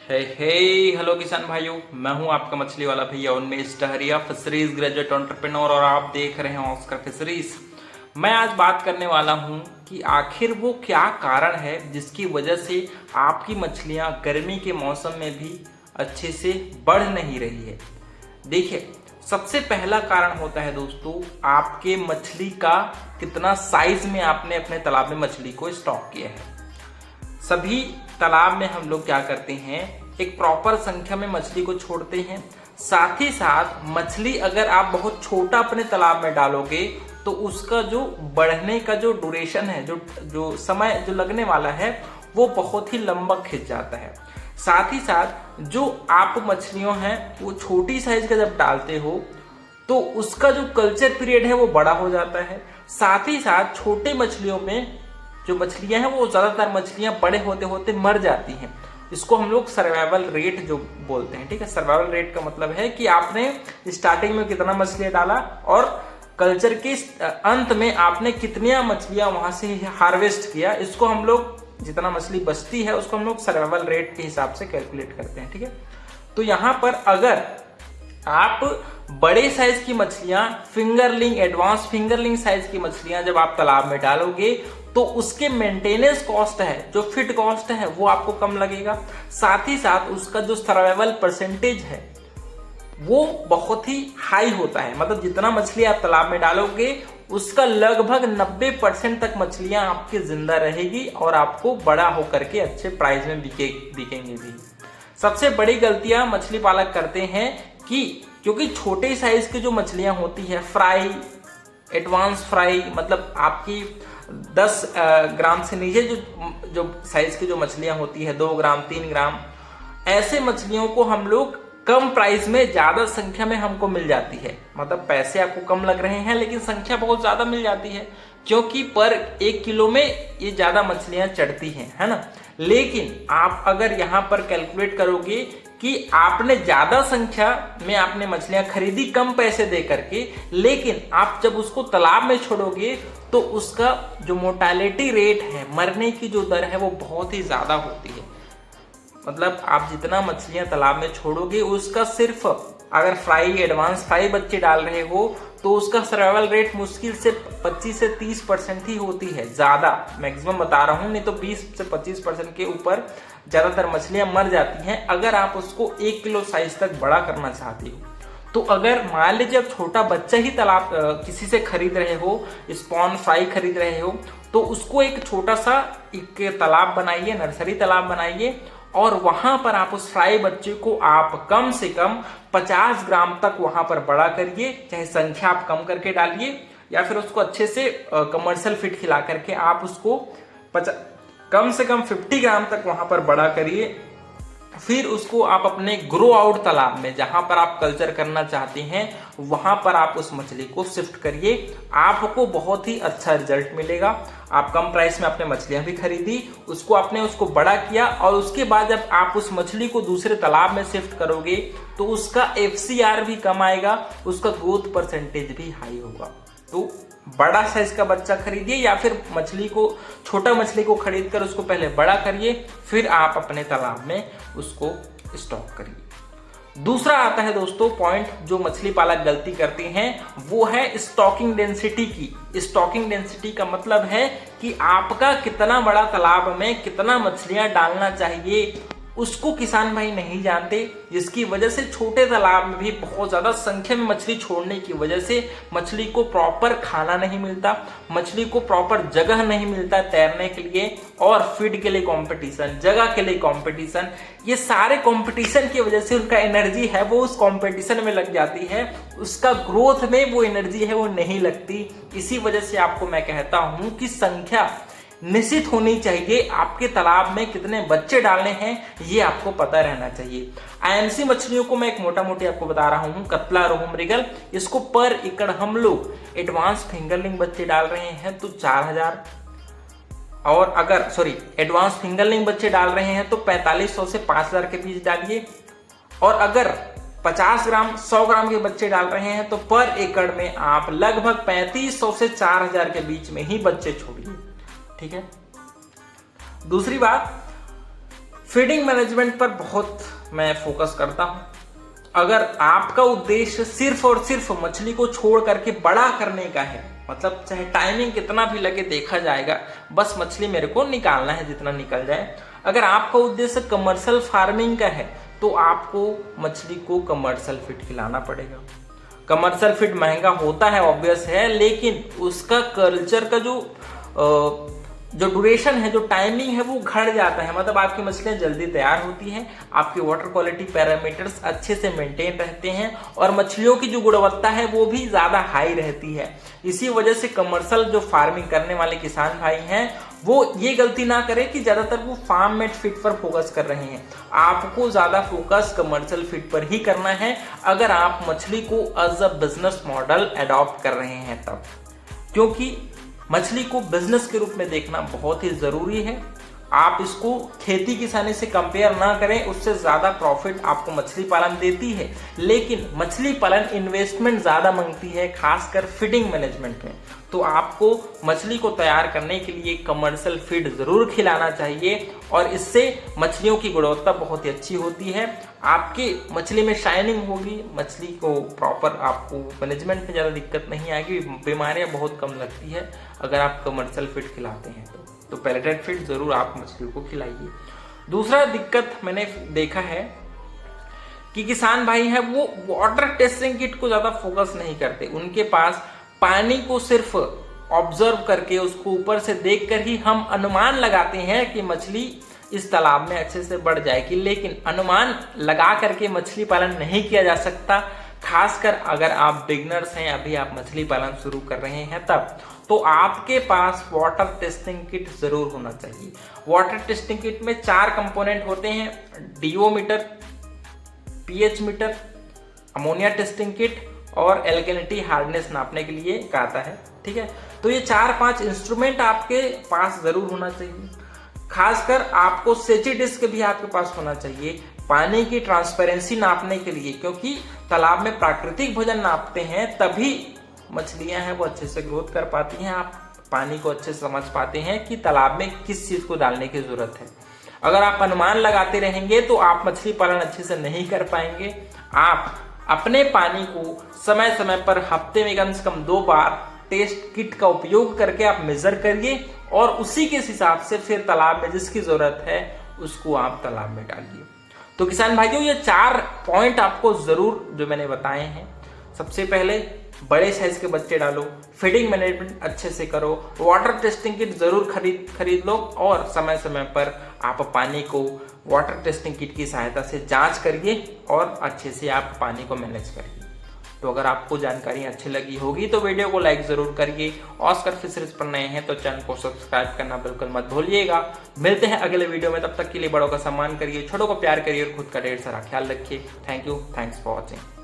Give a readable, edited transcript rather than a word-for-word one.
Hello किसान भाइयों, मैं हूं आपका मछली वाला भैया उन्मेष डहरिया, फिशरीज ग्रेजुएट एंटरप्रेन्योर, और आप देख रहे हैं ऑस्कर फिशरीज। मैं आज बात करने वाला हूं कि आखिर वो क्या कारण है जिसकी वजह से आपकी मछलियां गर्मी के मौसम में भी अच्छे से बढ़ नहीं रही है। देखिए, सबसे पहला कारण होता है दोस्तों, आपके मछली का कितना साइज में आपने अपने तालाब में मछली को स्टॉक किया है। सभी तालाब में हम लोग क्या करते हैं, एक प्रॉपर संख्या में मछली को छोड़ते हैं। साथ ही साथ मछली अगर आप बहुत छोटा अपने तालाब में डालोगे तो उसका जो बढ़ने का जो ड्यूरेशन है, जो समय जो लगने वाला है, वो बहुत ही लंबा खिंच जाता है। साथ ही साथ जो आप मछलियों हैं वो छोटी साइज का जब डालते हो तो उसका जो कल्चर पीरियड है वो बड़ा हो जाता है। साथ ही साथ छोटे मछलियों में जो मछलियां हैं वो ज्यादातर मछलियां बड़े होते होते मर जाती हैं। इसको हम लोग सर्वाइवल रेट जो बोलते हैं। ठीक है, सर्वाइवल रेट का मतलब है कि आपने स्टार्टिंग में कितना मछलियां डाला और कल्चर के अंत में आपने कितनी मछलियां वहां से हार्वेस्ट किया। इसको हम लोग, जितना मछली बचती है उसको हम लोग सर्वाइवल रेट के हिसाब से कैलकुलेट करते हैं। ठीक है, तो यहाँ पर अगर आप बड़े साइज की मछलियां, फिंगरलिंग, एडवांस फिंगरलिंग साइज की मछलियां जब आप तालाब में डालोगे तो उसके मेंटेनेंस कॉस्ट है, जो फिट कॉस्ट है, वो आपको कम लगेगा। साथ ही साथ उसका जो सर्वाइवल परसेंटेज है वो बहुत ही हाई होता है। मतलब जितना मछली आप तालाब में डालोगे उसका लगभग 90% तक मछलियां आपकी जिंदा रहेगी और आपको बड़ा होकर के अच्छे प्राइस में बिकेंगे भी। सबसे बड़ी गलतियां मछली पालक करते हैं कि क्योंकि छोटे साइज की जो मछलियां होती है, फ्राई, एडवांस फ्राई, मतलब आपकी 10 ग्राम से नीचे जो साइज की जो मछलियां होती है, 2 ग्राम 3 ग्राम, ऐसे मछलियों को हम लोग कम प्राइस में ज्यादा संख्या में हमको मिल जाती है। मतलब पैसे आपको कम लग रहे हैं लेकिन संख्या बहुत ज्यादा मिल जाती है, क्योंकि पर 1 किलो में ये ज्यादा मछलियां चढ़ती हैं, है ना। लेकिन आप अगर यहाँ पर कैलकुलेट करोगे कि आपने ज्यादा संख्या में आपने मछलियां खरीदी कम पैसे दे करके, लेकिन आप जब उसको तालाब में छोड़ोगे तो उसका जो मोर्टेलिटी रेट है, मरने की जो दर है, वो बहुत ही ज्यादा होती है। मतलब आप जितना मछलियां तालाब में छोड़ोगे उसका सिर्फ, अगर फ्राई, एडवांस फ्राई बच्चे डाल रहे हो तो उसका सर्वाइवल रेट मुश्किल से 25 से 30% ही होती है। ज्यादा मैक्सिमम बता रहा हूं, नहीं तो 20 से 25% के ऊपर ज्यादातर मछलियां मर जाती हैं अगर आप उसको 1 किलो साइज तक बड़ा करना चाहते हो। तो अगर मान लीजिए आप छोटा बच्चा ही तालाब किसी से खरीद रहे हो, स्पॉन फ्राई खरीद रहे हो, तो उसको एक छोटा सा एक तालाब बनाइए, नर्सरी तालाब बनाइए, और वहां पर आप उस फ्राई बच्चे को आप कम से कम 50 ग्राम तक वहां पर बड़ा करिए। चाहे संख्या आप कम करके डालिए या फिर उसको अच्छे से कमर्शियल फीड खिला करके आप उसको कम से कम 50 ग्राम तक वहां पर बड़ा करिए। फिर उसको आप अपने ग्रो आउट तालाब में, जहां पर आप कल्चर करना चाहते हैं, वहां पर आप उस मछली को शिफ्ट करिए। आपको बहुत ही अच्छा रिजल्ट मिलेगा। आप कम प्राइस में आपने मछलियां भी खरीदी, उसको बड़ा किया, और उसके बाद जब आप उस मछली को दूसरे तालाब में शिफ्ट करोगे तो उसका FCR भी कम आएगा, उसका ग्रोथ परसेंटेज भी हाई होगा। तो बड़ा साइज का बच्चा खरीदिए या फिर छोटा मछली को खरीद कर उसको पहले बड़ा करिए, फिर आप अपने तालाब में उसको स्टॉक करिए। दूसरा आता है दोस्तों पॉइंट जो मछली पालक गलती करते हैं, वो है स्टॉकिंग डेंसिटी की। स्टॉकिंग डेंसिटी का मतलब है कि आपका कितना बड़ा तालाब में कितना मछलियां डालना चाहिए, उसको किसान भाई नहीं जानते, जिसकी वजह से छोटे तालाब में भी बहुत ज्यादा संख्या में मछली छोड़ने की वजह से मछली को प्रॉपर खाना नहीं मिलता, मछली को प्रॉपर जगह नहीं मिलता तैरने के लिए, और फीड के लिए कंपटीशन, जगह के लिए कंपटीशन, ये सारे कंपटीशन की वजह से उनका एनर्जी है वो उस कंपटीशन में लग जाती है, उसका ग्रोथ में वो एनर्जी है वो नहीं लगती। इसी वजह से आपको मैं कहता हूं कि संख्या निश्चित होनी चाहिए। आपके तालाब में कितने बच्चे डालने हैं ये आपको पता रहना चाहिए। IMC मछलियों को मैं एक मोटा मोटी आपको बता रहा हूं, कतला, रोहू, मृगल, इसको पर एकड़ हम लोग एडवांस फिंगरलिंग बच्चे डाल रहे हैं तो 4000, और अगर एडवांस फिंगरलिंग बच्चे डाल रहे हैं तो 4500 से 5000 के बीच डालिए, और अगर 50 ग्राम 100 ग्राम के बच्चे डाल रहे हैं तो पर एकड़ में आप लगभग 3500 से 4000 के बीच में ही बच्चे छोड़िए। ठीक है। दूसरी बात, फीडिंग मैनेजमेंट पर बहुत मैं फोकस करता हूँ। अगर आपका उद्देश्य सिर्फ और सिर्फ मछली को छोड़ करके बड़ा करने का है, मतलब चाहे टाइमिंग कितना भी लगे देखा जाएगा, बस मछली मेरे को निकालना है जितना निकल जाए। अगर आपका उद्देश्य कमर्शियल फार्मिंग का है तो आपको मछली को कमर्शियल फीड खिलाना पड़ेगा। कमर्शियल फीड महंगा होता है, ऑब्वियस है, लेकिन उसका कल्चर का जो ड्यूरेशन है, जो टाइमिंग है, वो घट जाता है। मतलब आपकी मछलियां जल्दी तैयार होती हैं, आपके वाटर क्वालिटी पैरामीटर्स अच्छे से मेंटेन रहते हैं और मछलियों की जो गुणवत्ता है वो भी ज़्यादा हाई रहती है। इसी वजह से कमर्शियल जो फार्मिंग करने वाले किसान भाई हैं वो ये गलती ना करें कि ज़्यादातर वो फार्म मेड फीड पर फोकस कर रहे हैं। आपको ज़्यादा फोकस कमर्शियल फीड पर ही करना है अगर आप मछली को as a business model adopt कर रहे हैं तब, क्योंकि मछली को बिजनेस के रूप में देखना बहुत ही जरूरी है। आप इसको खेती किसानी से कंपेयर ना करें, उससे ज्यादा प्रॉफिट आपको मछली पालन देती है, लेकिन मछली पालन इन्वेस्टमेंट ज्यादा मांगती है, खासकर फीडिंग मैनेजमेंट में। तो आपको मछली को तैयार करने के लिए कमर्शियल फीड जरूर खिलाना चाहिए और इससे मछलियों की गुणवत्ता बहुत ही अच्छी होती है। आपकी मछली में शाइनिंग होगी, मछली को प्रॉपर आपको मैनेजमेंट में ज़्यादा दिक्कत नहीं आएगी, बीमारियां बहुत कम लगती है अगर आप कमर्शियल फीड खिलाते हैं तो पैलेटेड फीड जरूर आप मछली को खिलाइए। दूसरा दिक्कत मैंने देखा है कि किसान भाई हैं वो वाटर टेस्टिंग किट को ज़्यादा फोकस नहीं करते। उनके पास पानी को सिर्फ ऑब्जर्व करके, उसको ऊपर से देखकर ही हम अनुमान लगाते हैं कि मछली इस तालाब में अच्छे से बढ़ जाएगी, लेकिन अनुमान लगा करके मछली पालन नहीं किया जा सकता। खासकर अगर आप बिगनर्स हैं, अभी आप मछली पालन शुरू कर रहे हैं तब, तो आपके पास वाटर टेस्टिंग किट जरूर होना चाहिए। वाटर टेस्टिंग किट में 4 कंपोनेंट होते हैं, DO meter, pH meter, ammonia testing kit और एल्कलिनिटी हार्डनेस नापने के लिए एक आता है। ठीक है, तो ये 4-5 इंस्ट्रूमेंट आपके पास जरूर होना चाहिए। खासकर आपको सेची डिस्क भी आपके पास होना चाहिए पानी की ट्रांसपेरेंसी नापने के लिए, क्योंकि तालाब में प्राकृतिक भोजन नापते हैं तभी मछलियां हैं वो अच्छे से ग्रोथ कर पाती हैं। आप पानी को अच्छे से समझ पाते हैं कि तालाब में किस चीज को डालने की जरूरत है। अगर आप अनुमान लगाते रहेंगे तो आप मछली पालन अच्छे से नहीं कर पाएंगे। आप अपने पानी को समय समय पर हफ्ते में कम से कम 2 बार टेस्ट किट का उपयोग करके आप मेजर करिए और उसी के हिसाब से फिर तालाब में जिसकी जरूरत है उसको आप तालाब में डालिए। तो किसान भाइयों, ये 4 पॉइंट आपको जरूर जो मैंने बताए हैं, सबसे पहले बड़े साइज के बच्चे डालो, फीडिंग मैनेजमेंट अच्छे से करो, वाटर टेस्टिंग किट जरूर खरीद लो और समय समय पर आप पानी को वाटर टेस्टिंग किट की सहायता से जांच करिए और अच्छे से आप पानी को मैनेज करिए। तो अगर आपको जानकारी अच्छी लगी होगी तो वीडियो को लाइक जरूर करिए। ऑस्कर फिशरीज पर नए हैं तो चैनल को सब्सक्राइब करना बिल्कुल मत भूलिएगा। मिलते हैं अगले वीडियो में, तब तक के लिए बड़ों का सम्मान करिए, छोटों को प्यार करिए और खुद का ढेर सारा ख्याल रखिए। Thank you, thanks for watching.